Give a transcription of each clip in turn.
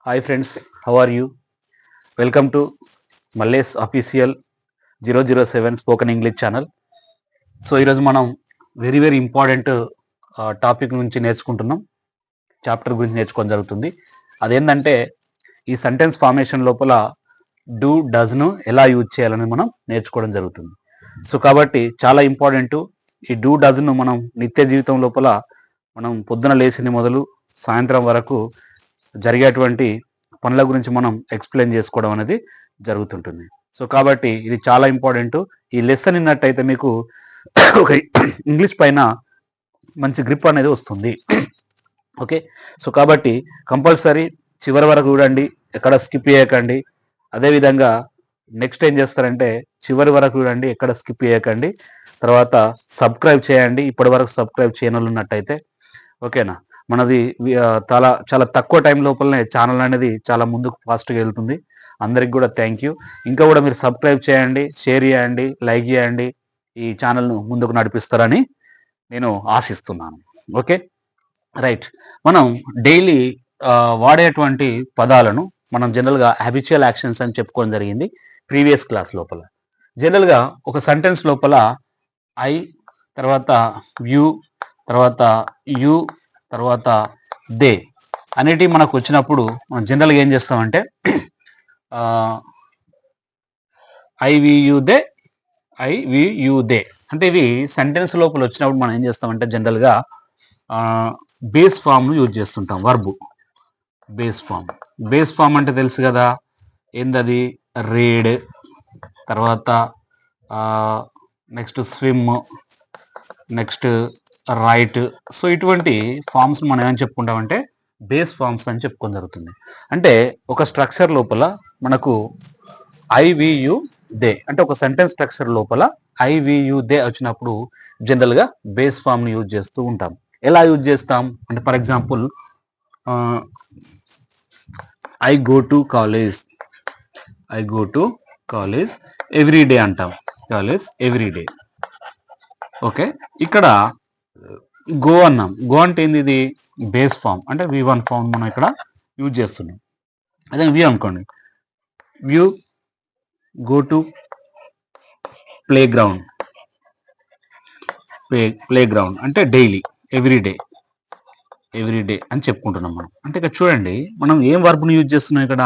Hi friends, how are you? Welcome to Malle's official 007 spoken English channel. So ఈరోజు మనం very important topic నుంచి నేర్చుకుంటున్నాం. Chapter గురించి నేర్చుకోవడం జరుగుతుంది. అదేంటంటే ఈ సెంటెన్స్ ఫార్మేషన్ లోపల డూ డస్ను ఎలా యూజ్ చేయాలని మనం నేర్చుకోవడం జరుగుతుంది. సో కాబట్టి చాలా ఇంపార్టెంట్. ఈ డూ డస్ను మనం నిత్య జీవితం లోపల మనం పొద్దున లేచింది మొదలు సాయంత్రం వరకు జరిగేటువంటి పనుల గురించి మనం ఎక్స్ప్లెయిన్ చేసుకోవడం అనేది జరుగుతుంటుంది. సో కాబట్టి ఇది చాలా ఇంపార్టెంట్. ఈ లెసన్ విన్నట్టయితే మీకు ఒక ఇంగ్లీష్ పైన మంచి గ్రిప్ అనేది వస్తుంది. ఓకే, సో కాబట్టి కంపల్సరీ చివరి వరకు చూడండి, ఎక్కడ స్కిప్ చేయకండి. అదేవిధంగా నెక్స్ట్ ఏం చేస్తారంటే చివరి వరకు చూడండి, ఎక్కడ స్కిప్ చేయకండి. తర్వాత సబ్స్క్రైబ్ చేయండి, ఇప్పటి వరకు సబ్స్క్రైబ్ చేయని వాళ్ళు ఉన్నట్టయితే. ఓకేనా, మనది చాలా తక్కువ టైం లోపలనే ఛానల్ అనేది చాలా ముందుకు ఫాస్ట్గా వెళ్తుంది. అందరికి కూడా థ్యాంక్ యూ. ఇంకా కూడా మీరు సబ్స్క్రైబ్ చేయండి, షేర్ చేయండి, లైక్ చేయండి. ఈ ఛానల్ను ముందుకు నడిపిస్తారని నేను ఆశిస్తున్నాను. ఓకే రైట్, మనం డైలీ వాడేటువంటి పదాలను మనం జనరల్గా హ్యాబిచువల్ యాక్షన్స్ అని చెప్పుకోవడం జరిగింది ప్రీవియస్ క్లాస్ లోపల. జనరల్గా ఒక సెంటెన్స్ లోపల ఐ, తర్వాత యు, తర్వాత యు, తర్వాత దే అనేటివి మనకు వచ్చినప్పుడు మనం జనరల్గా ఏం చేస్తామంటే I we you they, I we you they అంటే ఇవి సెంటెన్స్ లోపల వచ్చినప్పుడు మనం ఏం చేస్తామంటే జనరల్గా బేస్ ఫామ్ను యూజ్ చేస్తుంటాం. వర్బు బేస్ ఫామ్ అంటే తెలుసు కదా, ఏందది? రీడ్, తర్వాత next swim, next write. So ఇటువంటి ఫామ్స్ మనం ఏమని చెప్పుకుంటామంటే బేస్ ఫామ్స్ అని చెప్పుకోవడం జరుగుతుంది. అంటే ఒక స్ట్రక్చర్ లోపల మనకు ఐవియు దే అంటే ఒక సెంటెన్స్ స్ట్రక్చర్ లోపల ఐవియు దే వచ్చినప్పుడు జనరల్గా బేస్ ఫామ్ని యూజ్ చేస్తూ ఉంటాం. ఎలా యూజ్ చేస్తాం అంటే for example I go to college every day అంటాం. College every day. ఓకే, ఇక్కడ గో అన్నాం. గో అంటే ఏంది? ఇది బేస్ ఫామ్ అంటే V1 ఫామ్ మనం ఇక్కడ యూజ్ చేస్తున్నాం. అదే వ్యూ అనుకోండి, view go to play ground అంటే డైలీ ఎవ్రీ డే అని చెప్పుకుంటున్నాం మనం. అంటే ఇక్కడ చూడండి, మనం ఏం వర్బ్ను యూజ్ చేస్తున్నాం ఇక్కడ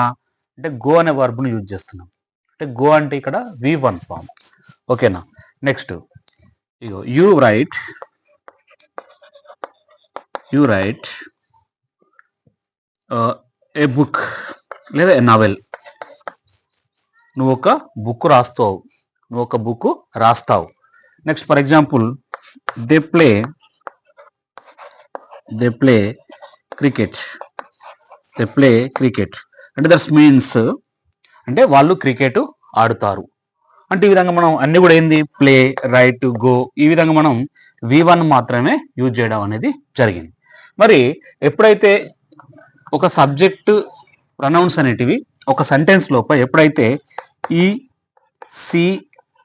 అంటే గో అనే వర్బ్ను యూజ్ చేస్తున్నాం. అంటే గో అంటే ఇక్కడ V1 ఫామ్. ఓకేనా, నెక్స్ట్ ఇగో యూ రైట్ ఏ బుక్ లేదా ఏ నావెల్. నువ్వు ఒక బుక్ రాస్తావు. Next for example they play cricket అంటే దట్స్ మీన్స్ అంటే వాళ్ళు క్రికెట్ ఆడుతారు. అంటే ఈ విధంగా మనం అన్ని కూడా ఏంది ప్లే, రైట్, గో ఈ విధంగా మనం V1 మాత్రమే యూజ్ చేయడం అనేది జరిగింది. మరి ఎప్పుడైతే ఒక సబ్జెక్ట్ ప్రొనౌన్స్ అనేటివి ఒక సెంటెన్స్ లోపల ఎప్పుడైతే ఈ సి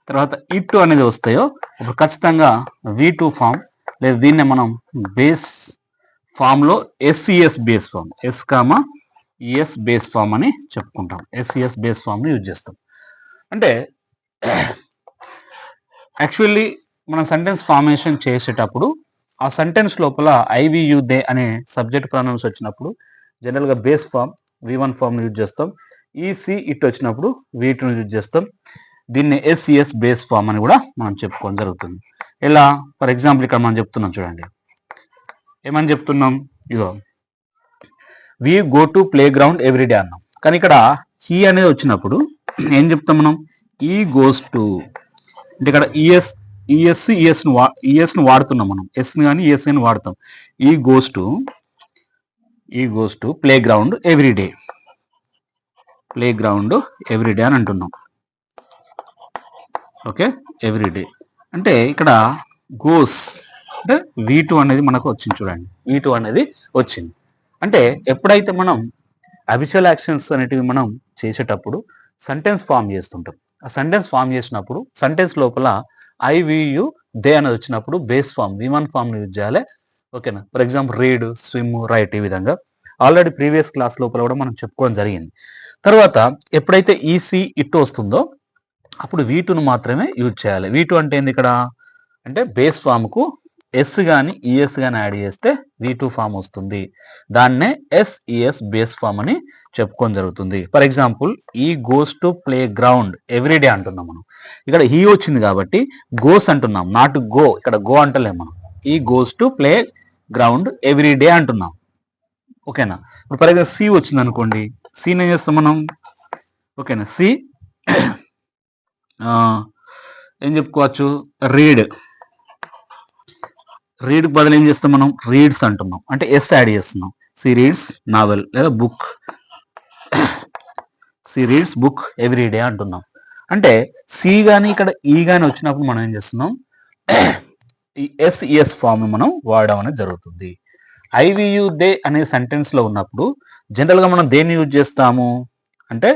తర్వాత ఇట్ అనేది వస్తాయో ఇప్పుడు ఖచ్చితంగా V2 ఫామ్ లేదా దీన్నే మనం బేస్ ఫామ్లో SES base form SES base form అని చెప్పుకుంటాం. SES బేస్ ఫామ్ని యూజ్ చేస్తాం. అంటే యాక్చువల్లీ మనం సెంటెన్స్ ఫార్మేషన్ చేసేటప్పుడు ఆ సెంటెన్స్ లోపల ఐవియు దే అనే సబ్జెక్ట్ ప్రొనౌన్స్ వచ్చినప్పుడు జనరల్గా బేస్ ఫామ్ V1 ఫామ్ని యూజ్ చేస్తాం. సి ఇట్ వచ్చినప్పుడు V2ని యూజ్ చేస్తాం. దీన్ని SES బేస్ ఫామ్ అని కూడా మనం చెప్పుకోవడం జరుగుతుంది. ఇలా ఫర్ ఎగ్జాంపుల్ ఇక్కడ మనం చెప్తున్నాం చూడండి, ఏమని చెప్తున్నాం? ఇగో we go to play ground everyday అన్నాం. కానీ ఇక్కడ హీ అనేది వచ్చినప్పుడు ఏం చెప్తాం మనం? ఈ గోస్ టు అంటే ఇక్కడ ఈఎస్ను వాడుతున్నాం మనం. ఎస్ని కానీ ఈఎస్ని వాడతాం. ఈ goes to play ground everyday అని అంటున్నాం. ఓకే, ఎవ్రీడే అంటే ఇక్కడ గోస్ అంటే V2 అనేది మనకు వచ్చింది. చూడండి, V2 అనేది వచ్చింది. అంటే ఎప్పుడైతే మనం అబిచువల్ యాక్షన్స్ అనేటివి మనం చేసేటప్పుడు సెంటెన్స్ ఫామ్ చేస్తుంటాం. ఆ సెంటెన్స్ ఫామ్ చేసినప్పుడు సెంటెన్స్ లోపల ఐవియు దే అనేది వచ్చినప్పుడు బేస్ ఫామ్ V1 ఫామ్ని యూజ్ చేయాలి. ఓకేనా, for example read, swim, right ఈ విధంగా. ఆల్రెడీ ప్రీవియస్ క్లాస్ లోపల కూడా మనం చెప్పుకోవడం జరిగింది. తర్వాత ఎప్పుడైతే ఈసీ ఇట్ వస్తుందో అప్పుడు V2ను మాత్రమే యూజ్ చేయాలి. V2 అంటే ఏంది ఇక్కడ అంటే బేస్ ఫామ్కు ఎస్ కానీ ఈఎస్ కానీ యాడ్ చేస్తే V2 ఫామ్ వస్తుంది. దాన్నే SES బేస్ ఫామ్ అని చెప్పుకోవడం జరుగుతుంది. ఫర్ ఎగ్జాంపుల్ ఈ goes to play ground everyday అంటున్నాం మనం. ఇక్కడ హీ వచ్చింది కాబట్టి గోస్ అంటున్నాం, నాట్ గో. ఇక్కడ గో అంటలేం మనం. ఈ goes to play ground everyday అంటున్నాం. ఓకేనా? ఇప్పుడు ఫర్ ఎగ్జాంపుల్ సి వచ్చింది అనుకోండి, సీని ఏం చేస్తాం మనం? ఓకేనా, సి ఏం చెప్పుకోవచ్చు? రీడ్. రీడ్కి బదులు ఏం చేస్తాం మనం? రీడ్స్ అంటున్నాం, అంటే ఎస్ యాడ్ చేస్తున్నాం. సి రీడ్స్ నావెల్ లేదా book. She reads book everyday అంటున్నాం. అంటే సి కానీ ఇక్కడ ఈ కానీ వచ్చినప్పుడు మనం ఏం చేస్తున్నాం? ఈ SES ఫామ్ మనం వాడడం అనేది జరుగుతుంది. ఐవియు దే అనే సెంటెన్స్ లో ఉన్నప్పుడు జనరల్గా మనం దేన్ని యూజ్ చేస్తాము అంటే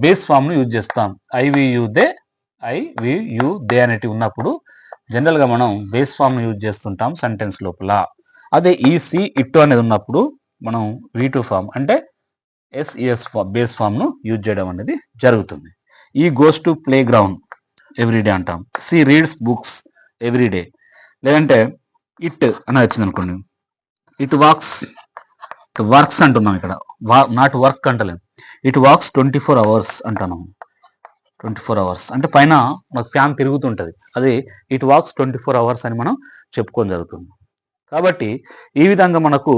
బేస్ ఫామ్ను యూజ్ చేస్తాం. ఐవియు దే అనేటివి ఉన్నప్పుడు జనరల్గా మనం బేస్ ఫామ్ను యూజ్ చేస్తుంటాం సెంటెన్స్ లోపల. అదే ఈసీ ఇట్ అనేది ఉన్నప్పుడు మనం V2 ఫామ్ అంటే SES బేస్ ఫామ్ను యూజ్ చేయడం అనేది జరుగుతుంది. He goes to play ground everyday అంటాం. She reads books everyday. లేదంటే ఇట్ అని వచ్చింది అనుకోండి, ఇట్ వర్క్స్ అంటున్నాం. ఇక్కడ నాట్ వర్క్ అంటలేం, ఇట్ వాక్స్ 24 hours అంటున్నాం. 24 hours అంటే పైన మనకు ఫ్యాన్ తిరుగుతుంటుంది, అది ఇట్ వాక్స్ 24 hours అని మనం చెప్పుకోవడం జరుగుతుంది. కాబట్టి ఈ విధంగా మనకు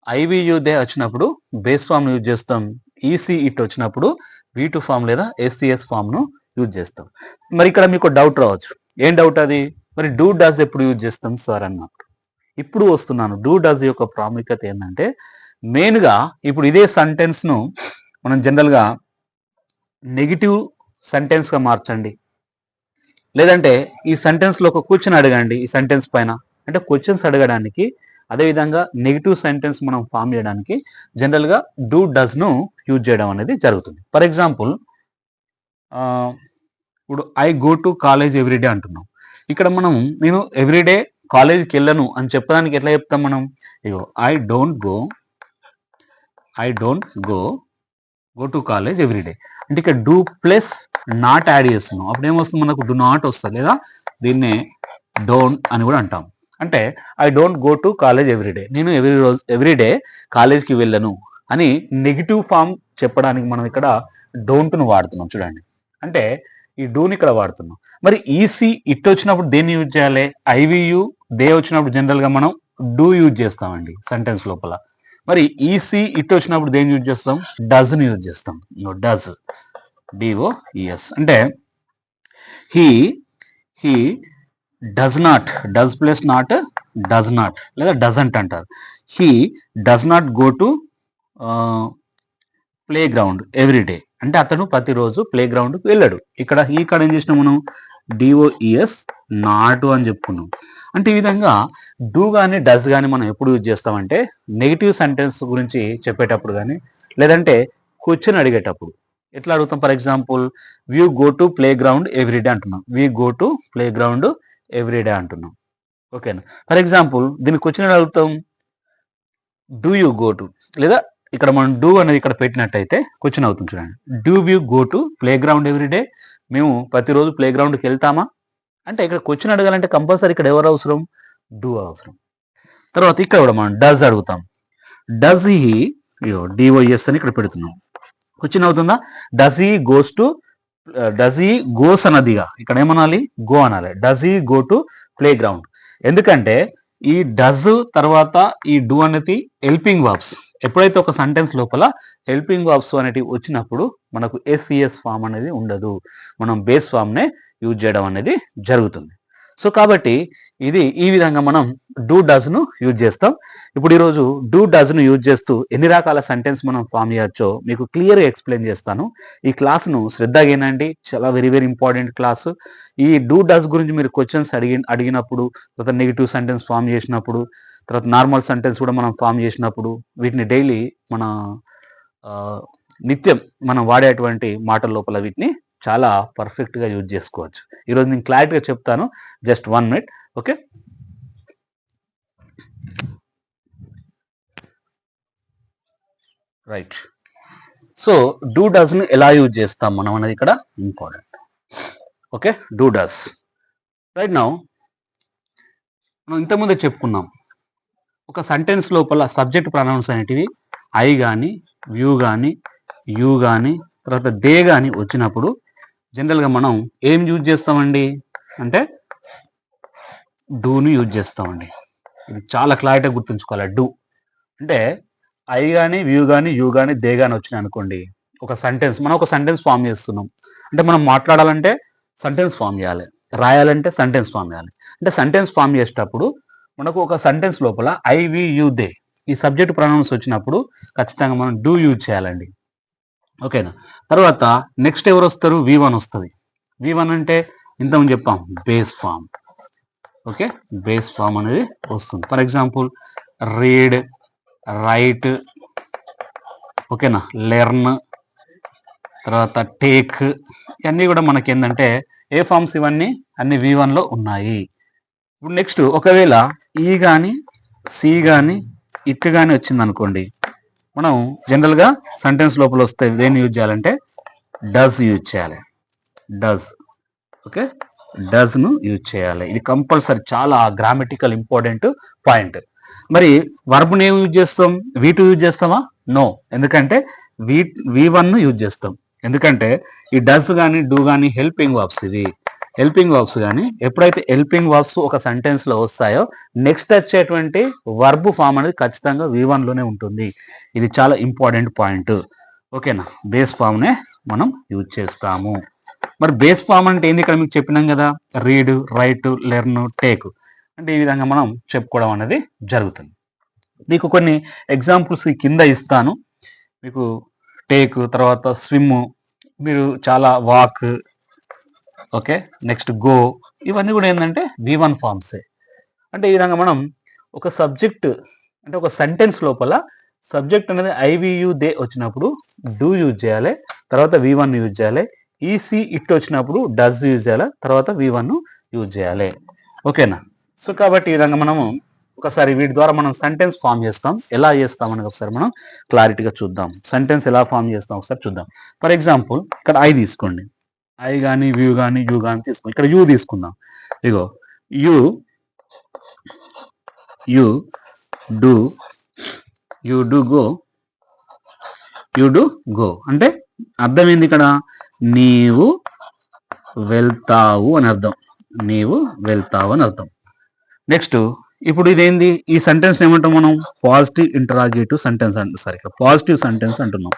ఐవియు దే వచ్చినప్పుడు బేస్ ఫామ్ యూజ్ చేస్తాం. ఈసీ ఇట్ వచ్చినప్పుడు V2 ఫామ్ లేదా SES ఫామ్ను యూజ్ చేస్తాం. మరి ఇక్కడ మీకు డౌట్ రావచ్చు, ఏం డౌట్ అది? మరి డూ డస్ ఎప్పుడు యూజ్ చేస్తాం సార్ అన్నప్పుడు. ఇప్పుడు వస్తున్నాను. డూ డస్ యొక్క ప్రాముఖ్యత ఏంటంటే మెయిన్గా ఇప్పుడు ఇదే సెంటెన్స్ను మనం జనరల్గా నెగిటివ్ సెంటెన్స్గా మార్చండి, లేదంటే ఈ సెంటెన్స్లో ఒక క్వశ్చన్ అడగండి ఈ సెంటెన్స్ పైన. అంటే క్వశ్చన్స్ అడగడానికి, అదేవిధంగా నెగిటివ్ సెంటెన్స్ మనం ఫామ్ చేయడానికి జనరల్గా డూ డస్ను యూజ్ చేయడం అనేది జరుగుతుంది. ఫర్ ఎగ్జాంపుల్ ఇప్పుడు I go to college everyday అంటున్నాం. ఇక్కడ మనం నేను ఎవ్రీడే కాలేజ్కి వెళ్ళను అని చెప్పడానికి ఎట్లా చెప్తాం మనం? ఇగో I don't go to college everyday అంటే ఇక్కడ డూ ప్లస్ నాట్ యాడ్ చేస్తున్నాం. అప్పుడు ఏమొస్తుంది మనకు? డు నాట్ వస్తుంది, లేదా దీన్నే డోంట్ అని కూడా అంటాం. అంటే I don't go to college everyday, నేను ఎవ్రీడే కాలేజ్కి వెళ్ళను అని నెగిటివ్ ఫామ్ చెప్పడానికి మనం ఇక్కడ డోంట్ను వాడుతున్నాం. చూడండి, అంటే ఈ డూని ఇక్కడ వాడుతున్నాం. మరి ఈసీ ఇట్ వచ్చినప్పుడు దేన్ని యూజ్ చేయాలి? ఐవియు దే వచ్చినప్పుడు జనరల్గా మనం డూ యూజ్ చేస్తామండి సెంటెన్స్ లోపల. మరి ఈసీ ఇట్ వచ్చినప్పుడు దేన్ని యూజ్ చేస్తాం? డస్ని యూజ్ చేస్తాం. Does, DOES. అంటే he does not, does plus not does not లేదా డజంట్ అంటారు. He does not go to play ground everyday అంటే అతను ప్రతిరోజు ప్లే గ్రౌండ్కి వెళ్ళాడు. ఇక్కడ ఏం చేసినాం మనం? DOES నాట్ అని చెప్పుకున్నాం. అంటే ఈ విధంగా డూ కానీ డస్ కానీ మనం ఎప్పుడు యూజ్ చేస్తామంటే నెగిటివ్ సెంటెన్స్ గురించి చెప్పేటప్పుడు కానీ, లేదంటే క్వశ్చన్ అడిగేటప్పుడు. ఎట్లా అడుగుతాం? For example we go to play ground everyday అంటున్నాం. We go to play ground everyday అంటున్నాం. ఓకేనా? ఫర్ ఎగ్జాంపుల్ దీనికి క్వశ్చన్ అడుగుతాం, డూ యూ గో టు, లేదా ఇక్కడ మనం డూ అనేది ఇక్కడ పెట్టినట్టయితే క్వశ్చన్ అవుతుంది. చూడండి, do you go to play ground everyday, మేము ప్రతిరోజు ప్లే గ్రౌండ్కి వెళ్తామా అంటే ఇక్కడ క్వశ్చన్ అడగాలంటే కంపల్సరీ ఇక్కడ ఎవరు అవసరం? డూ అవసరం. తర్వాత ఇక్కడ కూడా మనం డస్ అడుగుతాం. డస్ హీ, DOES అని ఇక్కడ పెడుతున్నాం. క్వశ్చన్ అవుతుందా? డస్ హీ గోస్ అన్నదిగా ఇక్కడ ఏమనాలి? గో అనాలి. Does he go to play ground. ఎందుకంటే ఈ డస్ తర్వాత ఈ డూ అనేది హెల్పింగ్ వర్బ్స్. ఎప్పుడైతే ఒక సెంటెన్స్ లోపల హెల్పింగ్ వర్బ్స్ అనేటివి వచ్చినప్పుడు మనకు SES ఫామ్ అనేది ఉండదు, మనం బేస్ ఫామ్నే యూజ్ చేయడం అనేది జరుగుతుంది. సో కాబట్టి ఈ విధంగా మనం డూ డస్ను యూజ్ చేస్తాం. ఇప్పుడు ఈరోజు డూ డస్ను యూజ్ చేస్తూ ఎన్ని రకాల సెంటెన్స్ మనం ఫామ్ చేయొచ్చో మీకు క్లియర్గా ఎక్స్ప్లెయిన్ చేస్తాను. ఈ క్లాస్ను శ్రద్ధగా వినండి, చాలా వెరీ వెరీ ఇంపార్టెంట్ క్లాసు. ఈ డూ డస్ గురించి మీరు క్వశ్చన్స్ అడిగినప్పుడు, తర్వాత నెగిటివ్ సెంటెన్స్ ఫామ్ చేసినప్పుడు, తర్వాత నార్మల్ సెంటెన్స్ కూడా మనం ఫామ్ చేసినప్పుడు, వీటిని డైలీ మన నిత్యం మనం వాడేటువంటి మాటల లోపల వీటిని చాలా పర్ఫెక్ట్గా యూజ్ చేసుకోవచ్చు. ఈరోజు నేను క్లారిటీగా చెప్తాను, just 1 minute. Okay, right. So do does ను ఎలా యూజ్ చేస్తాం మనం అనేది ఇక్కడ important. Okay, do does. Right now మనం ఇంతకుముందే చెప్పుకున్నాం, ఒక సెంటెన్స్ లోపల సబ్జెక్ట్ ప్రొనౌన్స్ అనేటివి ఐ కానీ, యూ కానీ, యూ కానీ, తర్వాత దే కానీ వచ్చినప్పుడు జనరల్గా మనం ఏం యూజ్ చేస్తామండి అంటే డూని యూజ్ చేస్తామండి. ఇది చాలా క్లారిటీగా గుర్తుంచుకోవాలి. డూ అంటే ఐ కానీ, వ్యూ కానీ, యూ కానీ, దే కానీ వచ్చినాయి అనుకోండి, ఒక సెంటెన్స్, మనం ఒక సెంటెన్స్ ఫామ్ చేస్తున్నాం అంటే, మనం మాట్లాడాలంటే సెంటెన్స్ ఫామ్ చేయాలి, రాయాలంటే సెంటెన్స్ ఫామ్ చేయాలి. అంటే సెంటెన్స్ ఫామ్ చేసేటప్పుడు మనకు ఒక సెంటెన్స్ లోపల ఐ, వి, యూ, దే ఈ సబ్జెక్ట్ ప్రొనౌన్స్ వచ్చినప్పుడు ఖచ్చితంగా మనం డూ యూజ్ చేయాలండి. ఓకేనా. తర్వాత నెక్స్ట్ ఎవరు వస్తారు? V1 వస్తుంది. V1 అంటే ఇంతకుముందు చెప్పాం, base form. Okay, base form అనేది వస్తుంది. ఫర్ ఎగ్జాంపుల్ రీడ్, రైట్, ఓకేనా, లెర్న్, తర్వాత టేక్, ఇవన్నీ కూడా మనకి ఏంటంటే ఏ ఫామ్స్, ఇవన్నీ అన్ని V1లో ఉన్నాయి. ఇప్పుడు నెక్స్ట్ ఒకవేళ ఈ కానీ, సి కానీ, ఇట్ కానీ వచ్చింది అనుకోండి, మనం జనరల్గా సెంటెన్స్ లోపల వస్తే దేన్ని యూజ్ చేయాలంటే డస్ యూజ్ చేయాలి. డస్. ఓకే, డస్ను యూజ్ చేయాలి. ఇది కంపల్సరీ, చాలా గ్రామటికల్ ఇంపార్టెంట్ పాయింట్. మరి వర్బ్ని ఏం యూజ్ చేస్తాం? V2 యూజ్ చేస్తామా? నో. ఎందుకంటే V1 యూజ్ చేస్తాం. ఎందుకంటే ఈ డస్ కానీ, డూ కానీ హెల్పింగ్ వర్బ్స్. ఇవి హెల్పింగ్ వర్బ్స్. కానీ ఎప్పుడైతే హెల్పింగ్ వర్బ్స్ ఒక సెంటెన్స్ లో వస్తాయో నెక్స్ట్ వచ్చేటువంటి వర్బ్ ఫామ్ అనేది ఖచ్చితంగా V1 లోనే ఉంటుంది. ఇది చాలా ఇంపార్టెంట్ పాయింట్. ఓకేనా. బేస్ ఫామ్నే మనం యూజ్ చేస్తాము. మరి బేస్ ఫామ్ అంటే ఏంది? ఇక్కడ మీకు చెప్పినాం కదా, రీడ్, రైట్, లెర్న్, టేక్. అంటే ఈ విధంగా మనం చెప్పుకోవడం అనేది జరుగుతుంది. మీకు కొన్ని ఎగ్జాంపుల్స్ కింద ఇస్తాను. మీకు టేక్, తర్వాత స్విమ్, మీరు చాలా వాక్, ఓకే, నెక్స్ట్ గో, ఇవన్నీ కూడా ఏంటంటే V1 ఫామ్సే. అంటే ఈ విధంగా మనం ఒక సబ్జెక్ట్ అంటే ఒక సెంటెన్స్ లోపల సబ్జెక్ట్ అనేది ఐవియు దే వచ్చినప్పుడు డూ యూజ్ చేయాలి, తర్వాత V1 యూజ్ చేయాలి. ఈసీ ఇట్ వచ్చినప్పుడు డస్ యూజ్ చేయాలి, తర్వాత V1 యూజ్ చేయాలి. ఓకేనా. సో కాబట్టి ఈ విధంగా మనము ఒకసారి వీటి ద్వారా మనం సెంటెన్స్ ఫామ్ చేస్తాం. ఎలా చేస్తాం అనేది ఒకసారి మనం క్లారిటీగా చూద్దాం. సెంటెన్స్ ఎలా ఫామ్ చేస్తాం ఒకసారి చూద్దాం. ఫర్ ఎగ్జాంపుల్ ఇక్కడ ఐ తీసుకోండి. ఐ కానీ, వ్యూ కానీ, యూ కానీ తీసుకోండి. ఇక్కడ యూ తీసుకుందాం. ఇగో you, you do, you do go, you do go. అంటే అర్థం ఏంది? ఇక్కడ నీవు వెళ్తావు అని అర్థం. నీవు వెళ్తావు అని అర్థం. నెక్స్ట్ ఇప్పుడు ఇదేంది? ఈ సెంటెన్స్ ఏమంటాం మనం? పాజిటివ్ ఇంటరాగేటివ్ సెంటెన్స్ అంటే, సరే ఇక్కడ పాజిటివ్ సెంటెన్స్ అంటున్నాం.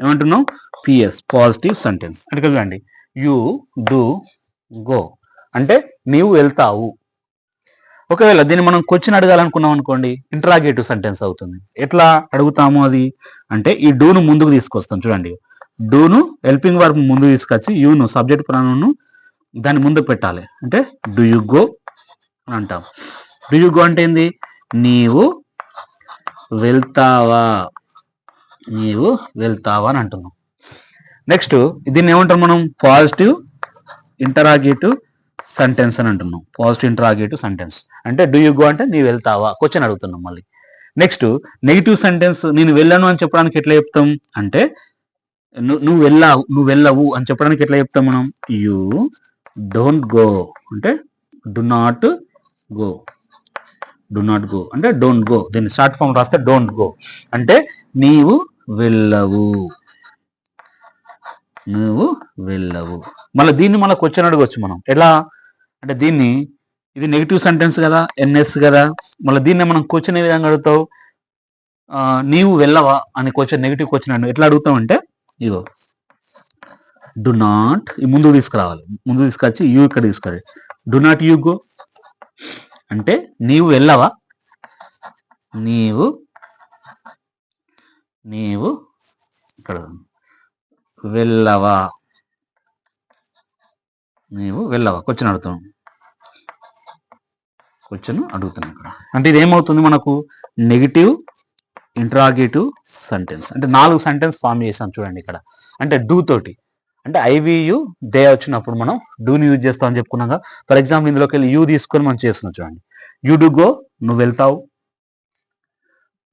ఏమంటున్నాం? PS, positive sentence. అంటే చూడండి, యూ డూ గో అంటే నీవు వెళ్తావు. ఒకవేళ దీన్ని మనం క్వశ్చన్ అడగాలనుకున్నాం అనుకోండి, ఇంటరాగేటివ్ సెంటెన్స్ అవుతుంది. ఎట్లా అడుగుతాము అది అంటే, ఈ డూను ముందుకు తీసుకొస్తాం. చూడండి, డూను హెల్పింగ్ వర్బ్ ముందుకు తీసుకొచ్చి యూను సబ్జెక్ట్ ప్రొనౌన్ దాని ముందు పెట్టాలి. అంటే డూ యు గో అని అంటాం. డూ యు గో అంటే ఏంది? నీవు వెళ్తావా, నీవు వెళ్తావా అని అంటున్నాం. నెక్స్ట్ దీన్ని ఏమంటాం మనం? పాజిటివ్ ఇంటరాగేటివ్ సెంటెన్స్ అని అంటున్నాం. పాజిటివ్ ఇంటరాగేటివ్ సెంటెన్స్ అంటే డూ యు గో అంటే నీవు వెళ్తావా, క్వశ్చన్ అడుగుతున్నాం మళ్ళీ. నెక్స్ట్ నెగిటివ్ సెంటెన్స్, నేను వెళ్ళను అని చెప్పడానికి ఎట్లా చెప్తాం అంటే, నువ్వు వెళ్ళవు అని చెప్పడానికి ఎట్లా చెప్తాం మనం? యూ డోంట్ గో అంటే do not go. Do not go అంటే డోంట్ గో. దీన్ని షార్ట్ ఫామ్ రాస్తే డోంట్ గో అంటే నీవు వెళ్ళవు, నువ్వు వెళ్ళవు. మళ్ళీ దీన్ని మళ్ళీ క్వశ్చన్ అడగవచ్చు మనం. ఎలా అంటే, దీన్ని, ఇది నెగిటివ్ సెంటెన్స్ కదా, ఎన్ఎస్ కదా, మళ్ళీ దీన్ని మనం క్వశ్చన్ ఏ విధంగా అడుగుతావు? నీవు వెళ్ళవా అని క్వశ్చన్, నెగిటివ్ క్వశ్చన్ అంటే ఎట్లా అడుగుతాం అంటే, ఇగో డు నాట్, ఈ ముందుకు తీసుకురావాలి. ముందు తీసుకొచ్చి యూ ఇక్కడ తీసుకురావాలి. డు నాట్ యూ గో అంటే నీవు వెళ్ళవా, నీవు ఇక్కడ వెళ్ళవా, నీవు వెళ్ళవా. క్వశ్చన్ అడుగుతాం, క్వశ్చన్ అడుగుతున్నాం ఇక్కడ. అంటే ఇది ఏమవుతుంది మనకు? Negative interrogative sentence. అంటే 4 సెంటెన్స్ ఫామ్ చేసాం చూడండి ఇక్కడ. అంటే డూ తోటి, అంటే ఐవియు దే వచ్చినప్పుడు మనం డూని యూజ్ చేస్తామని చెప్పుకున్నాగా. ఫర్ ఎగ్జాంపుల్ ఇందులోకి వెళ్ళి యూ తీసుకొని మనం చేస్తున్నాం చూడండి. యూ డూ గో, నువ్వు వెళ్తావు.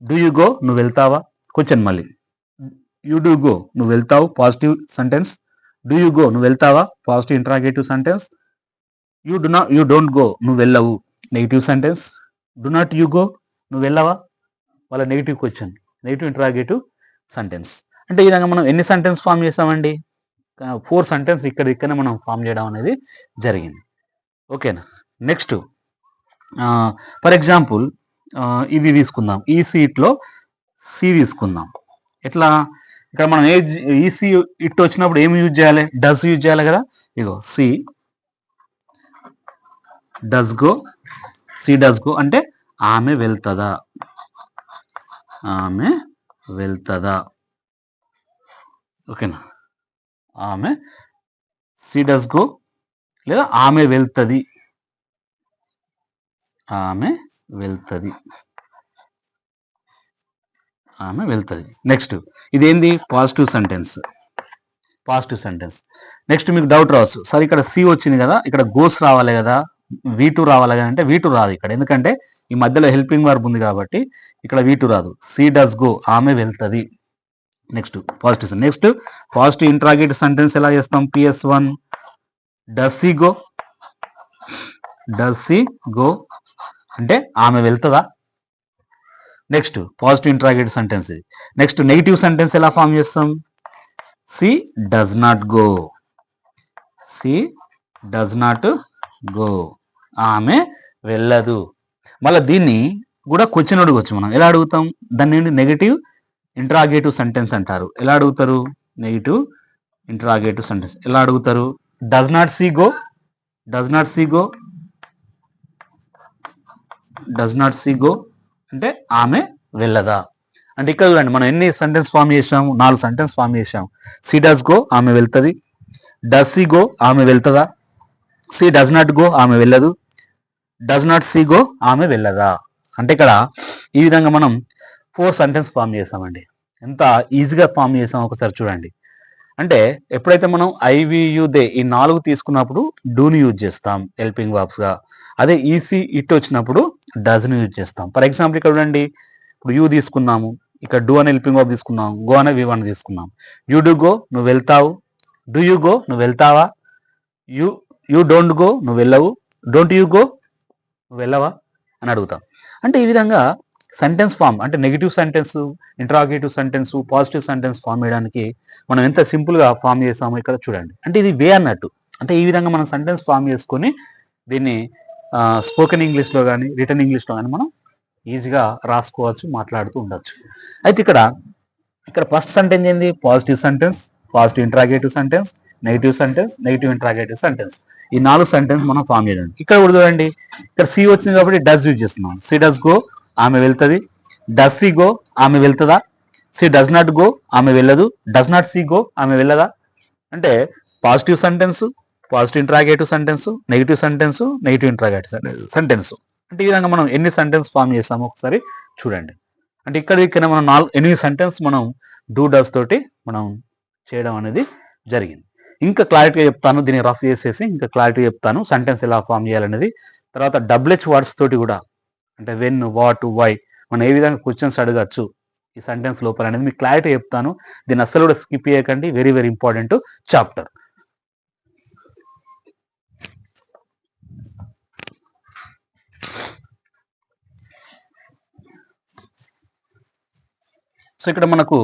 డూ యూ గో, నువ్వు వెళ్తావా, క్వశ్చన్ మళ్ళీ. యూ డూ గో, నువ్వు వెళ్తావు, positive sentence. Do you go, నువ్వు వెళ్తావా, positive interrogative sentence. You don't go, నువ్వు వెళ్ళవు, negative sentence. Do not you go, నువ్వు వెళ్ళవా, వాళ్ళ negative question, negative interrogative sentence. అంటే ఈ విధంగా మనం ఎన్ని సెంటెన్స్ ఫామ్ చేసామండి, 4 సెంటెన్స్ ఇక్కడనే మనం ఫామ్ చేయడం అనేది జరిగింది. ఓకేనా. నెక్స్ట్ ఫర్ ఎగ్జాంపుల్ ఇది తీసుకుందాం, ఈ సీట్లో సి తీసుకుందాం. ఎట్లా, ఇక్కడ మనం ఈసీ ఇట్ వచ్చినప్పుడు ఏమి యూజ్ చేయాలి, డస్ యూజ్ చేయాలి కదా. ఇగో she does go, she does go అంటే ఆమె వెళ్తుందా, ఆమె వెళ్తుందా. ఓకేనా, ఆమె, సి డస్ గో లేదా ఆమె వెళ్తుంది, ఆమె వెళ్తుంది, ఆమె వెళ్తుంది. నెక్స్ట్ ఇదేంది, positive sentence, positive sentence. Next మీకు డౌట్ రావచ్చు, సరే ఇక్కడ సి వచ్చింది కదా, ఇక్కడ గోస్ రావాలి కదా, V2 రావాలి కదా అంటే V2 రాదు ఇక్కడ, ఎందుకంటే ఈ మధ్యలో హెల్పింగ్ వర్బ్ ఉంది కాబట్టి ఇక్కడ V2 రాదు. సి డస్ గో, ఆమె వెళ్తుంది. Next positive. Next positive interrogative sentence ఎలా చేస్తాం, PS1 does she go, does she go అంటే ఆమె వెళ్తుందా. నెక్స్ట్ పాజిటివ్ ఇంట్రాగేటివ్ సెంటెన్స్ ఇది. నెక్స్ట్ నెగిటివ్ సెంటెన్స్ ఎలా ఫామ్ చేస్తాం, she does not go, she does not go, ఆమె వెళ్ళదు. మళ్ళీ దీన్ని కూడా క్వశ్చన్ అడగవచ్చు మనం, ఎలా అడుగుతాం దాన్ని, నెగిటివ్ ఇంట్రాగేటివ్ సెంటెన్స్ అంటారు. ఎలా అడుగుతారు, నెగిటివ్ ఇంట్రాగేటివ్ సెంటెన్స్ ఎలా అడుగుతారు, does not she go, does not she go, does not she go అంటే ఆమె వెళ్ళదా. అంటే ఇక్కడ చూడండి మనం ఎన్ని సెంటెన్స్ ఫామ్ చేసాము, 4 సెంటెన్స్ ఫామ్ చేసాము. సి డస్ గో, ఆమె వెళ్తుంది. డస్ సి గో, ఆమె వెళ్తుందా. సి డస్ నాట్ గో, ఆమె వెళ్ళదు. డస్ నాట్ సి గో, ఆమె వెళ్ళదా. అంటే ఇక్కడ ఈ విధంగా మనం 4 సెంటెన్స్ ఫామ్ చేసామండి. ఎంత ఈజీగా ఫామ్ చేసాం ఒకసారి చూడండి. అంటే ఎప్పుడైతే మనం ఐవియు దే ఈ 4 తీసుకున్నప్పుడు డూని యూజ్ చేస్తాం హెల్పింగ్ వర్బ్స్ గా. అదే ఈసీ ఇట్ వచ్చినప్పుడు డస్ని యూజ్ చేస్తాం. ఫర్ ఎగ్జాంపుల్ ఇక్కడ చూడండి, ఇప్పుడు యూ తీసుకున్నాము, ఇక్కడ డూ అని హెల్పింగ్ వర్బ్ తీసుకున్నాం, గో అనే V1 తీసుకున్నాం. యూ డూ గో, నువ్వు వెళ్తావు. డూ యూ గో, నువ్వు వెళ్తావా. యూ యూ డోంట్ గో, నువ్వు వెళ్ళవు. డోంట్ యూ గో, నువ్వు వెళ్ళవా అని అడుగుతాం. అంటే ఈ విధంగా సెంటెన్స్ ఫామ్, అంటే negative sentence, interrogative sentence, positive sentence form చేయడానికి మనం ఎంత సింపుల్గా ఫామ్ చేసామో ఇక్కడ చూడండి. అంటే ఇది వే అన్నట్టు. అంటే ఈ విధంగా మనం సెంటెన్స్ ఫామ్ చేసుకొని దీన్ని స్పోకెన్ ఇంగ్లీష్లో కానీ రిటర్న్ ఇంగ్లీష్లో కానీ మనం ఈజీగా రాసుకోవచ్చు, మాట్లాడుతూ ఉండొచ్చు. అయితే ఇక్కడ ఫస్ట్ సెంటెన్స్ ఏంది, positive sentence, positive interrogative sentence, negative sentence, negative interrogative sentence. ఈ 4 సెంటెన్స్ మనం ఫామ్ చేయండి. ఇక్కడ కూడా చూడండి, ఇక్కడ సి వచ్చింది కాబట్టి డస్ యూజ్ చేస్తున్నాం. సి డస్ గో, ఆమె వెళ్తుంది. డస్ సి గో, ఆమె వెళ్తుందా. సి డస్ నాట్ గో, ఆమె వెళ్ళదు. డస్ నాట్ సి గో, ఆమె వెళ్ళదా. అంటే positive sentence, positive interrogative sentence, negative sentence, negative interrogative sentence. అంటే ఈ విధంగా మనం ఎన్ని సెంటెన్స్ ఫామ్ చేస్తామో ఒకసారి చూడండి. అంటే ఇక్కడ మనం 8 సెంటెన్స్ మనం డూ డస్ తోటి మనం చేయడం అనేది జరిగింది. ఇంకా క్లారిటీగా చెప్తాను, దీన్ని రఫ్ చేసేసి ఇంకా క్లారిటీ చెప్తాను సెంటెన్స్ ఎలా ఫామ్ చేయాలనేది. తర్వాత WH వర్డ్స్ తోటి కూడా, అంటే వెన్, వాట్, వై మనం ఏ విధంగా క్వశ్చన్స్ అడగచ్చు ఈ సెంటెన్స్ లోపల అనేది మీకు క్లారిటీ చెప్తాను. దీన్ని అస్సలు కూడా స్కిప్ చేయకండి, very very important chapter. So ఇక్కడ మనకు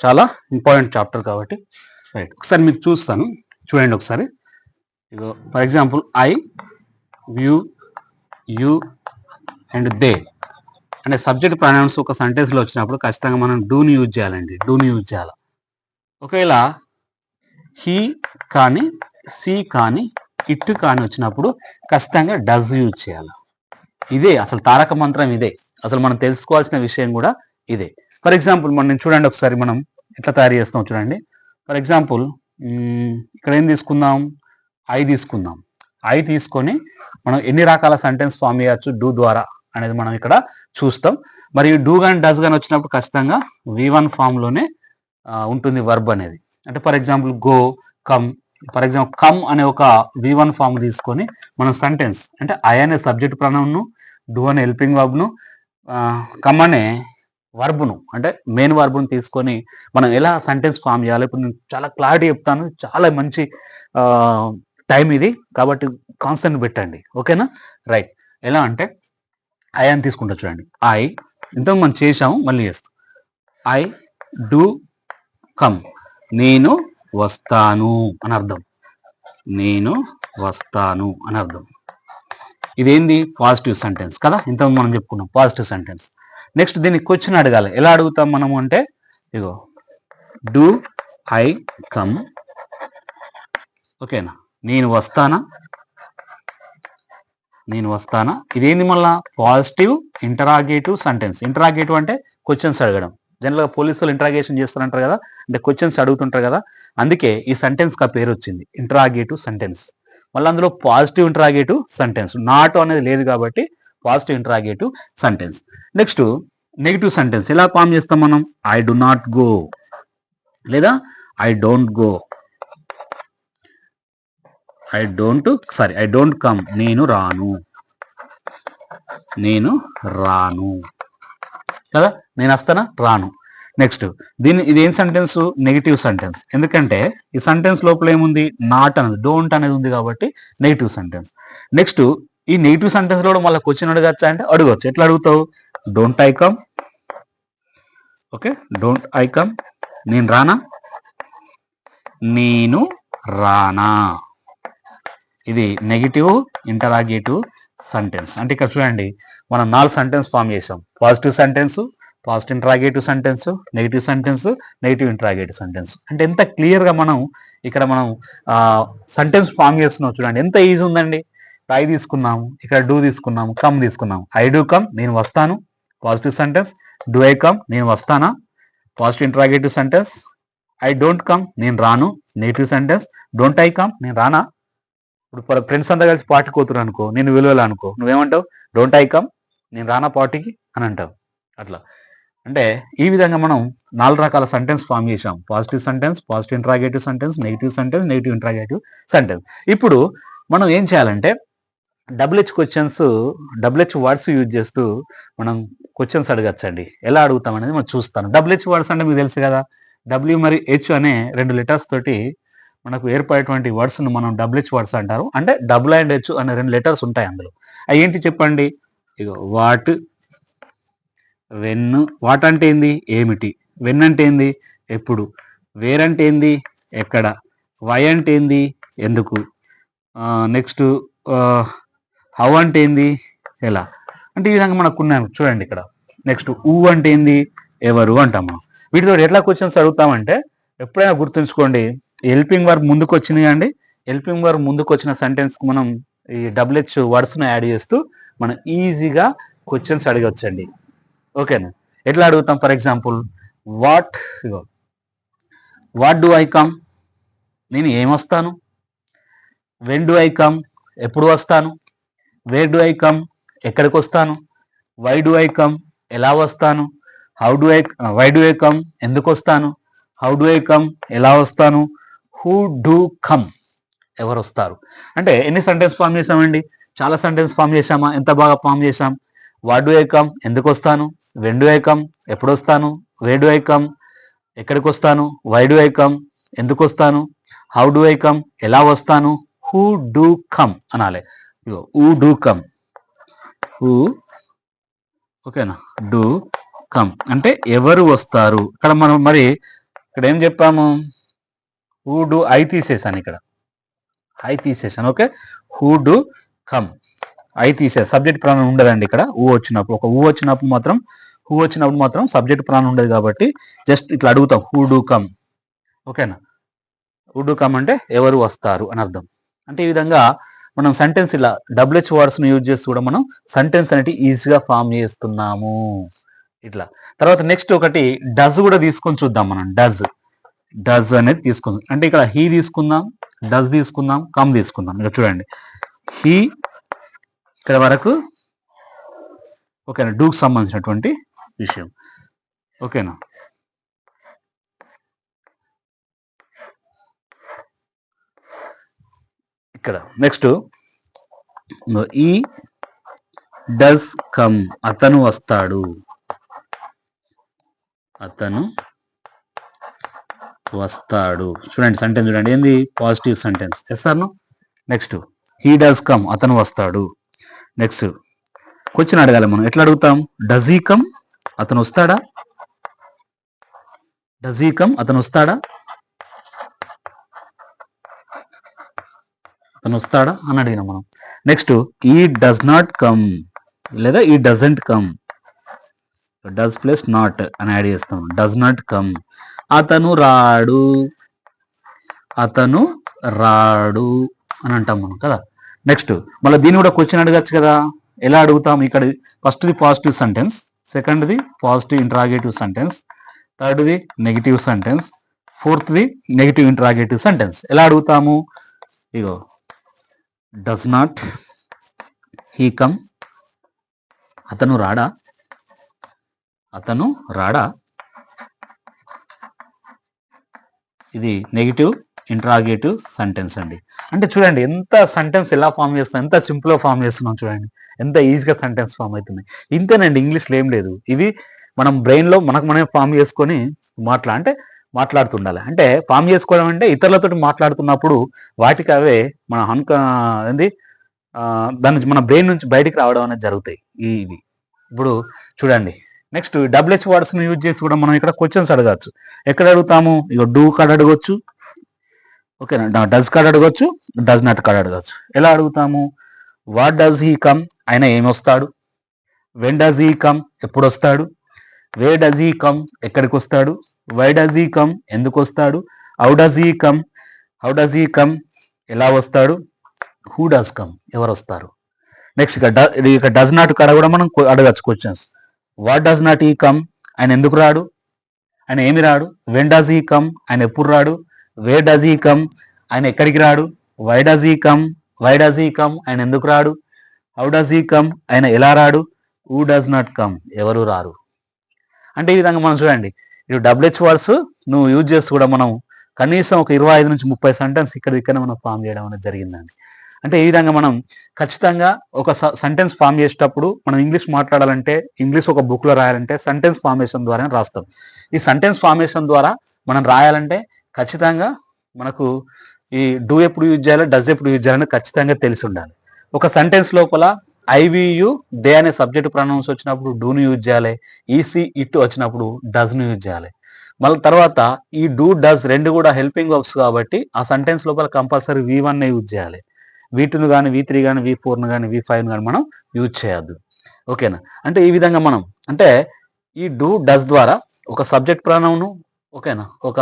చాలా ఇంపార్టెంట్ చాప్టర్ కాబట్టి రైట్, ఒకసారి మీకు చూస్తాను చూడండి ఒకసారి. ఇగో for example I, you, you and they అనే సబ్జెక్ట్ ప్రొనౌన్స్ ఒక సెంటెన్స్లో వచ్చినప్పుడు ఖచ్చితంగా మనం డూని యూజ్ చేయాలండి, డూని యూజ్ చేయాలి. ఒకవేళ హీ కానీ, సి కానీ, ఇట్ కానీ వచ్చినప్పుడు ఖచ్చితంగా డస్ యూజ్ చేయాలి. ఇదే అసలు తారక మంత్రం, ఇదే అసలు మనం తెలుసుకోవాల్సిన విషయం కూడా ఇదే. ఫర్ ఎగ్జాంపుల్ మనం చూడండి ఒకసారి మనం ఎట్లా తయారు చేస్తాం చూడండి. ఫర్ ఎగ్జాంపుల్ ఇక్కడ ఏం తీసుకుందాం, ఐ తీసుకుందాం. ఐ తీసుకొని మనం ఎన్ని రకాల సెంటెన్స్ ఫామ్ చేయొచ్చు డూ ద్వారా అనేది మనం ఇక్కడ చూస్తాం. మరియు డూ కానీ డస్ కానీ వచ్చినప్పుడు ఖచ్చితంగా V1 ఫామ్లోనే ఉంటుంది వర్బ్ అనేది. అంటే for example go, come. For example come అనే ఒక V1 ఫామ్ తీసుకొని మనం సెంటెన్స్, అంటే ఐ అనే సబ్జెక్ట్ ప్రొనౌన్ను, డూ అనే హెల్పింగ్ వర్బ్ను, కమ్ అనే వర్బును అంటే మెయిన్ వర్బును తీసుకొని మనం ఎలా సెంటెన్స్ ఫామ్ చేయాలి. ఇప్పుడు నేను చాలా క్లారిటీ చెప్తాను. చాలా మంచి టైం ఇది, కాబట్టి కాన్సెప్ట్ పెట్టండి. ఓకేనా? రైట్. ఎలా అంటే ఐ అని తీసుకుంటా చూడండి. ఐ ఇంతకు మనం చేసాము, మళ్ళీ చేస్తాం. ఐ డూ కమ్, నేను వస్తాను అని అర్థం. నేను వస్తాను అని అర్థం. ఇదేంది? పాజిటివ్ సెంటెన్స్ కదా, ఇంతకు మనం చెప్పుకున్నాం పాజిటివ్ సెంటెన్స్. నెక్స్ట్ దీన్ని క్వశ్చన్ అడగాలి. ఎలా అడుగుతాం మనము అంటే, ఇగో డూ ఐ కమ్, ఓకేనా, నేను వస్తానా, నేను వస్తానా. ఇదేంది? మళ్ళా పాజిటివ్ ఇంటరాగేటివ్ సెంటెన్స్. ఇంటరాగేటివ్ అంటే క్వశ్చన్స్ అడగడం. జనరల్గా పోలీసులు ఇంటరాగేషన్ చేస్తారంటారు కదా, అంటే క్వశ్చన్స్ అడుగుతుంటారు కదా, అందుకే ఈ సెంటెన్స్కి ఆ పేరు వచ్చింది, ఇంటరాగేటివ్ సెంటెన్స్. మళ్ళీ అందులో పాజిటివ్ ఇంటరాగేటివ్ సెంటెన్స్, నాట్ అనేది లేదు కాబట్టి positive interrogative sentence. Next negative sentence ఎలా ఫామ్ చేస్తాం మనం? ఐ డు నాట్ గో, లేదా I don't go, I don't come, నేను రాను, నేను రాను కదా, నేను వస్తానా, రాను. నెక్స్ట్ ఇదేం సెంటెన్స్? Negative sentence. ఎందుకంటే ఈ సెంటెన్స్ లోపల ఏముంది? నాట్ అనేది, డోంట్ అనేది ఉంది కాబట్టి నెగిటివ్ సెంటెన్స్. నెక్స్ట్ ఈ నెగిటివ్ సెంటెన్స్ లో మళ్ళీ క్వశ్చన్ అడగచ్చా అంటే అడగచ్చు. ఎట్లా అడుగుతావు? Don't I come, okay, don't I come, నేను రానా, నేను రానా. ఇది నెగిటివ్ ఇంటరాగేటివ్ సెంటెన్స్. అంటే ఇక్కడ చూడండి, మనం 4 సెంటెన్స్ ఫామ్ చేసాం. Positive sentence, positive interrogative sentence, negative sentence, negative interrogative sentence. అంటే ఎంత క్లియర్గా మనం ఇక్కడ మనం సెంటెన్స్ ఫామ్ చేస్తున్నాం చూడండి, ఎంత ఈజీ ఉందండి. ఐ తీసుకున్నాము, ఇక్కడ డూ తీసుకున్నాము, కమ్ తీసుకున్నాము. ఐ డూ కమ్, నేను వస్తాను, positive sentence. Do I come, నేను వస్తానా, positive interrogative sentence. I don't come, నేను రాను, negative sentence. Don't I come, నేను రానా. ఇప్పుడు ఫ్రెండ్స్ అంతా కలిసి పార్టీకి పోతున్నారు అనుకో, నేను విలువలు అనుకో, నువ్వేమంటావు? డోంట్ ఐ కమ్, నేను రానా పార్టీకి అని అంటావు. అట్లా అంటే ఈ విధంగా మనం 4 రకాల సెంటెన్స్ ఫామ్ చేసాం. Positive sentence, positive interrogative sentence, negative sentence, negative interrogative sentence. ఇప్పుడు మనం ఏం చేయాలంటే డబ్ల్యూహెచ్ వర్డ్స్ యూజ్ చేస్తూ మనం క్వశ్చన్స్ అడగచ్చండి. ఎలా అడుగుతాం అనేది మనం చూస్తాను. డబ్ల్యూహెచ్ వర్డ్స్ అంటే మీకు తెలుసు కదా, డబ్ల్యూ మరియు హెచ్ అనే 2 లెటర్స్ తోటి మనకు ఏర్పడేటువంటి వర్డ్స్ను మనం డబ్ల్యూహెచ్ వర్డ్స్ అంటారు. అంటే డబుల్ అండ్ హెచ్ అనే 2 లెటర్స్ ఉంటాయి అందులో. అవి ఏంటి చెప్పండి? ఇగో వాట్, వెన్. వాట్ అంటే ఏంది? ఏమిటి. వెన్ అంటే ఏంది? ఎప్పుడు. వేర్ అంటే ఏంది? ఎక్కడ. వై అంటే ఏంది? ఎందుకు. నెక్స్ట్ హౌ అంటే ఏంది? ఎలా. అంటే ఈ విధంగా మనకు ఉన్నాయి చూడండి ఇక్కడ. నెక్స్ట్ ఊ అంటే ఏంది? ఎవరు అంటాం మనం. వీటితో ఎట్లా క్వశ్చన్స్ అడుగుతామంటే, ఎప్పుడైనా గుర్తుంచుకోండి, హెల్పింగ్ వర్బ్ ముందుకు వచ్చింది అండి. హెల్పింగ్ వర్బ్ ముందుకు వచ్చిన సెంటెన్స్కి మనం ఈ డబ్ల్యూహెచ్ వర్డ్స్ను యాడ్ చేస్తూ మనం ఈజీగా క్వశ్చన్స్ అడగవచ్చండి. ఓకేనా? ఎట్లా అడుగుతాం? For example what do I come, నేను ఏమొస్తాను. వెన్ డూ ఐ కమ్, ఎప్పుడు వస్తాను. వేర్ డూ ఐ కమ్, ఎక్కడికి వస్తాను. వై డూ ఐ కమ్, ఎలా వస్తాను. వై డూ ఐ కమ్, ఎందుకు వస్తాను. హౌ డూ ఐ కమ్, ఎలా వస్తాను. హూ డూ కమ్, ఎవరు వస్తారు. అంటే ఎన్ని సెంటెన్స్ ఫామ్ చేసామండి? చాలా సెంటెన్స్ ఫామ్ చేసామా? ఎంత బాగా ఫామ్ చేసాం. వాట్ డూ ఐ కమ్, ఎందుకు వస్తాను. వెన్ డూ ఐ కమ్, ఎప్పుడు వస్తాను. వేర్ డూ ఐ కమ్, ఎక్కడికి వస్తాను. వై డూ ఐ కమ్, ఎందుకు వస్తాను. హౌ డూ ఐ కమ్, ఎలా వస్తాను. హూ డూ కమ్ అనాలి. హూ డూ కమ్, హూ, ఓకేనా, డూ కమ్ అంటే ఎవరు వస్తారు. ఇక్కడ మనం మరి ఇక్కడ ఏం చెప్పాము? హూ డూ, ఐ తీసేసాను ఇక్కడ, ఐ తీసేసాను. Okay, who do come, I తీసేసాను. సబ్జెక్ట్ ప్రాణం ఉండదండి ఇక్కడ. ఊ వచ్చినప్పుడు, ఒక ఊ వచ్చినప్పుడు మాత్రం సబ్జెక్ట్ ప్రాణం ఉండదు కాబట్టి జస్ట్ ఇట్లా అడుగుతాం, హూ డూ కమ్. ఓకేనా, హూ డూ కమ్ అంటే ఎవరు వస్తారు అని అర్థం. అంటే ఈ విధంగా మనం సెంటెన్స్ ఇలా డబ్ల్యూహెచ్ వర్డ్స్ను యూజ్ చేస్తూ కూడా మనం సెంటెన్స్ అనేది ఈజీగా ఫామ్ చేస్తున్నాము. ఇట్లా తర్వాత నెక్స్ట్ ఒకటి డస్ కూడా తీసుకొని చూద్దాం మనం. డస్ అనేది తీసుకుందాం. అంటే ఇక్కడ హీ తీసుకుందాం, డస్ తీసుకుందాం, కమ్ తీసుకుందాం. ఇక్కడ చూడండి, హీ ఇక్కడ వరకు ఓకేనా, డూకి సంబంధించినటువంటి విషయం. ఓకేనా, ఇక్కడ నెక్స్ట్ ఈ డస్ కమ్, అతను వస్తాడు. అతను వస్తాడు. చూడండి సెంటెన్స్ చూడండి, ఏంది positive sentence. Yes or no? Next he does come, అతను వస్తాడు. నెక్స్ట్ క్వశ్చన్ అడగాలి మనం. ఎట్లా అడుగుతాం? డస్ హీ కమ్, అతను వస్తాడా? డస్ హీ కమ్, అతను వస్తాడా? అతను వస్తాడా అని అడిగినాం మనం. నెక్స్ట్ ఈ డస్ నాట్ కమ్ లేదా ఈ doesn't come, does plus not అని యాడ్ చేస్తాం. డస్ నాట్ కమ్, అతను రాడు, అతను రాడు అని అంటాం మనం కదా. నెక్స్ట్ మళ్ళీ దీన్ని కూడా క్వశ్చన్ అడగచ్చు కదా. ఎలా అడుగుతాం? ఇక్కడ ఫస్ట్ది పాజిటివ్ సెంటెన్స్, సెకండ్ది పాజిటివ్ ఇంట్రాగేటివ్ సెంటెన్స్, థర్డ్ది నెగిటివ్ సెంటెన్స్, ఫోర్త్ది నెగిటివ్ ఇంట్రాగేటివ్ సెంటెన్స్. ఎలా అడుగుతాము? ఇగో డస్ నాట్ హీ కమ్, అతను రాడా, అతను రాడా. ఇది నెగిటివ్ ఇంట్రాగేటివ్ సెంటెన్స్ అండి. అంటే చూడండి ఎంత సెంటెన్స్ ఎలా ఫామ్ చేస్తాం, ఎంత సింపుల్గా ఫామ్ చేస్తున్నాం చూడండి, ఎంత ఈజీగా సెంటెన్స్ ఫామ్ అవుతున్నాయి. ఇంతేనండి, ఇంగ్లీష్లో ఏం లేదు. ఇవి మనం బ్రెయిన్లో మనకు మనమే ఫామ్ చేసుకొని మాట్లాడుతుండాలి. అంటే ఫామ్ చేసుకోవడం అంటే ఇతరులతో మాట్లాడుతున్నప్పుడు వాటికి అవే మన ఏంది దాని నుంచి మన బ్రెయిన్ నుంచి బయటికి రావడం అనేది జరుగుతాయి ఇవి. ఇప్పుడు చూడండి నెక్స్ట్ డబ్ల్యూహెచ్ వర్డ్స్ని యూజ్ చేసి కూడా మనం ఇక్కడ క్వశ్చన్స్ అడగచ్చు. ఎక్కడ అడుగుతాము? ఇక డూ కార్డ్ అడగచ్చు, ఓకేనా, డస్ కార్డ్ అడగచ్చు, డస్ నాట్ కార్డ్ అడగచ్చు. ఎలా అడుగుతాము? వాట్ డస్ హీ కమ్, ఆయన ఏమొస్తాడు. వెన్ డస్ హీ కమ్, ఎప్పుడు వస్తాడు. వే డస్ హీ కమ్, ఎక్కడికి వస్తాడు. వై డస్ హీ కమ్, ఎందుకు వస్తాడు. హౌ డస్ హీ కమ్, ఎలా వస్తాడు. హూ డస్ కమ్, ఎవరు వస్తారు. నెక్స్ట్ ఇక డస్ నాట్ కాడ కూడా మనం అడగచ్చు questions. What does not he come, ఆయన ఎందుకు రాడు, ఆయన ఏమి రాడు. వెన్ డస్ హీ కమ్, ఆయన ఎప్పుడు రాడు. వే డస్ హీ కమ్, ఆయన ఎక్కడికి రాడు. వై డస్ హీ కమ్, ఆయన ఎందుకు రాడు. హౌ డస్ హీ కమ్, ఆయన ఎలా రాడు. హూ డస్ నాట్ కమ్, ఎవరు రారు. అంటే ఈ విధంగా మనం చూడండి, ఇవి డబ్ల్యూహెచ్ వర్డ్స్ నువ్వు యూజ్ చేస్తూ కూడా మనం కనీసం ఒక 25 నుంచి 30 సెంటెన్స్ ఇక్కడ మనం ఫామ్ చేయడం అనేది జరిగిందండి. అంటే ఈ విధంగా మనం ఖచ్చితంగా ఒక సెంటెన్స్ ఫామ్ చేసేటప్పుడు మనం ఇంగ్లీష్ మాట్లాడాలంటే, ఇంగ్లీష్ ఒక బుక్లో రాయాలంటే సెంటెన్స్ ఫార్మేషన్ ద్వారా రాస్తాం. ఈ సెంటెన్స్ ఫార్మేషన్ ద్వారా మనం రాయాలంటే ఖచ్చితంగా మనకు ఈ డూ ఎప్పుడు యూజ్ చేయాలి, డస్ ఎప్పుడు యూజ్ చేయాలని ఖచ్చితంగా తెలిసి ఉండాలి. ఒక సెంటెన్స్ లోపల ఐవియు దే అనే సబ్జెక్ట్ ప్రొనౌన్స్ వచ్చినప్పుడు డూని యూజ్ చేయాలి, ఈసీ ఇట్ వచ్చినప్పుడు డస్ను యూజ్ చేయాలి. మళ్ళీ తర్వాత ఈ డూ డస్ రెండు కూడా హెల్పింగ్ వర్బ్స్ కాబట్టి ఆ సెంటెన్స్ లోపల కంపల్సరీ V1 యూజ్ చేయాలి. V2 కానీ V3 కానీ V4 కానీ V5 కానీ మనం యూజ్ చేయొద్దు. ఓకేనా? అంటే ఈ విధంగా మనం అంటే ఈ డూ డస్ ద్వారా ఒక సబ్జెక్ట్ ప్రొనౌన్, ఓకేనా, ఒక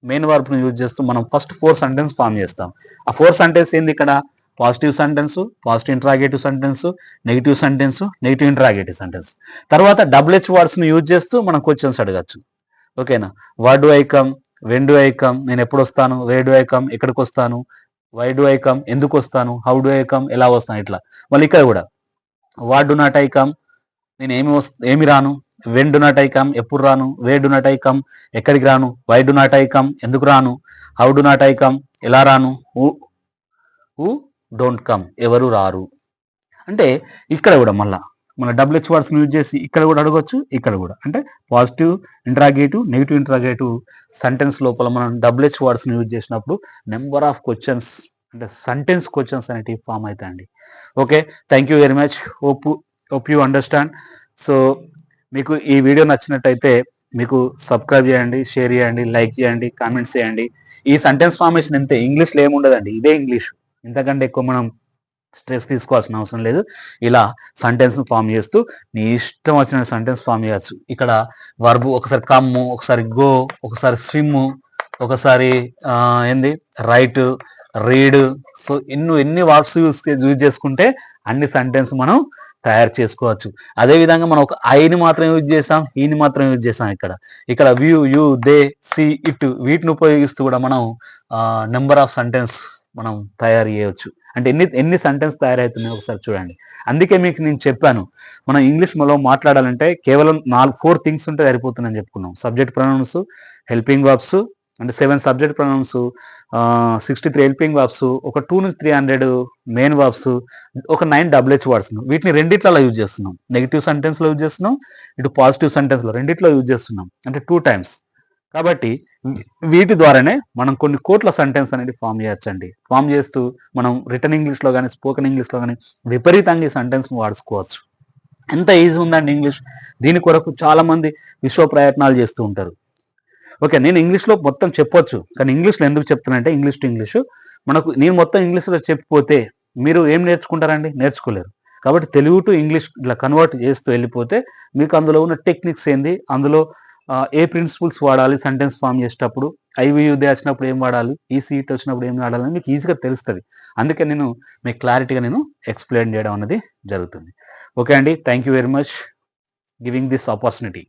మెయిన్ వర్బ్ను యూజ్ చేస్తూ మనం ఫస్ట్ 4 సెంటెన్స్ ఫామ్ చేస్తాం. ఆ 4 సెంటెన్స్ ఏంది? ఇక్కడ positive sentence, positive interrogative sentence, negative sentence, negative interrogative sentence. తర్వాత డబ్ల్యూహెచ్ వర్డ్స్ని యూజ్ చేస్తూ మనం క్వశ్చన్స్ అడగచ్చు. ఓకేనా? What do I come, when do I come, నేను ఎప్పుడు వస్తాను. వే డు ఐ కమ్, ఎక్కడికి వస్తాను. వై డు ఐ కమ్, ఎందుకు వస్తాను. హౌ డు ఐ కమ్, ఎలా వస్తాను. ఇట్లా మళ్ళీ ఇక్కడ కూడా what do not I come, నేను ఏమి రాను. When do not I come, ఎప్పుడు రాను. Where do not I come, ఎక్కడికి రాను. Why do not I come, ఎందుకు రాను. How do not I come, ఎలా రాను. హూ డోంట్ కమ్, ఎవరు రారు. అంటే ఇక్కడ కూడా మళ్ళీ మన డబ్ల్యూహెచ్ వర్డ్స్ని యూజ్ చేసి ఇక్కడ కూడా అడగొచ్చు, ఇక్కడ కూడా. అంటే positive interrogative, negative interrogative sentence లోపల మనం డబ్ల్యూహెచ్ వర్డ్స్ని యూజ్ చేసినప్పుడు నెంబర్ ఆఫ్ క్వశ్చన్స్ అంటే సెంటెన్స్ క్వశ్చన్స్ అనేటివి ఫామ్ అవుతాయండి. Okay, thank you very much. Hope you understand. So మీకు ఈ వీడియో నచ్చినట్టయితే మీకు సబ్స్క్రైబ్ చేయండి, షేర్ చేయండి, లైక్ చేయండి, కామెంట్స్ చేయండి. ఈ సెంటెన్స్ ఫార్మేషన్ అంతే, ఇంగ్లీష్లో ఏముండదండి, ఇదే ఇంగ్లీష్. ఇంతకంటే ఎక్కువ మనం స్ట్రెస్ తీసుకోవాల్సిన అవసరం లేదు. ఇలా సెంటెన్స్ను ఫామ్ చేస్తూ నీ ఇష్టం వచ్చిన సెంటెన్స్ ఫామ్ చేయొచ్చు. ఇక్కడ వర్బ్ ఒకసారి కమ్, ఒకసారి గో, ఒకసారి స్విమ్, ఒకసారి ఏంది రైట్, రీడ్. సో ఎన్ని వర్బ్స్ యూజ్ చేసుకుంటే అన్ని సెంటెన్స్ మనం తయారు చేసుకోవచ్చు. అదేవిధంగా మనం ఒక ఐని మాత్రం యూజ్ చేసాం, ఈని మాత్రం యూజ్ చేసాం. ఇక్కడ view, you, they, see, it వీటిని ఉపయోగిస్తూ కూడా మనం నెంబర్ ఆఫ్ సెంటెన్స్ మనం తయారు చేయవచ్చు. అంటే ఎన్ని సెంటెన్స్ తయారవుతున్నాయో ఒకసారి చూడండి. అందుకే మీకు నేను చెప్పాను, మనం ఇంగ్లీష్లో మాట్లాడాలంటే కేవలం 4 థింగ్స్ ఉంటే సరిపోతుందని చెప్పుకున్నాం. సబ్జెక్ట్ ప్రొనౌన్స్, హెల్పింగ్ వర్బ్స్, అంటే 7 సబ్జెక్ట్ ప్రొనౌన్స్, 63 హెల్పింగ్ వర్బ్స్, ఒక 2 నుంచి 300 మెయిన్ వర్బ్స్, ఒక 9 WH వర్డ్స్. వీటిని రెండిట్లలో యూజ్ చేస్తున్నాం. నెగిటివ్ సెంటెన్స్లో యూజ్ చేస్తున్నాం, ఇటు పాజిటివ్ సెంటెన్స్లో, రెండిట్లో యూజ్ చేస్తున్నాం. అంటే 2 టైమ్స్. కాబట్టి వీటి ద్వారానే మనం కొన్ని కోట్ల సెంటెన్స్ అనేది ఫామ్ చేయొచ్చండి. ఫామ్ చేస్తూ మనం రిటర్న్ ఇంగ్లీష్లో కానీ, స్పోకెన్ ఇంగ్లీష్లో కానీ విపరీతంగా ఈ సెంటెన్స్ వాడుకోవచ్చు. ఎంత ఈజీ ఉందండి ఇంగ్లీష్. దీని కొరకు చాలామంది విశ్వ ప్రయత్నాలు చేస్తూ ఉంటారు. ఓకే, నేను ఇంగ్లీష్లో మొత్తం చెప్పొచ్చు, కానీ ఇంగ్లీష్లో ఎందుకు చెప్తానంటే ఇంగ్లీష్ టు ఇంగ్లీషు మనకు నేను మొత్తం ఇంగ్లీష్లో చెప్పిపోతే మీరు ఏం నేర్చుకుంటారండి? నేర్చుకోలేరు. కాబట్టి తెలుగు టు ఇంగ్లీష్ ఇట్లా కన్వర్ట్ చేస్తూ వెళ్ళిపోతే మీకు అందులో ఉన్న టెక్నిక్స్ ఏంది, అందులో ఏ ప్రిన్సిపల్స్ వాడాలి, సెంటెన్స్ ఫామ్ చేసేటప్పుడు, ఐవియుదే వచ్చినప్పుడు ఏం వాడాలి, ఈసీఈటీ వచ్చినప్పుడు ఏం వాడాలని మీకు ఈజీగా తెలుస్తుంది. అందుకే నేను మీకు క్లారిటీగా నేను ఎక్స్ప్లెయిన్ చేయడం అనేది జరుగుతుంది. ఓకే అండి, thank you very much giving this opportunity.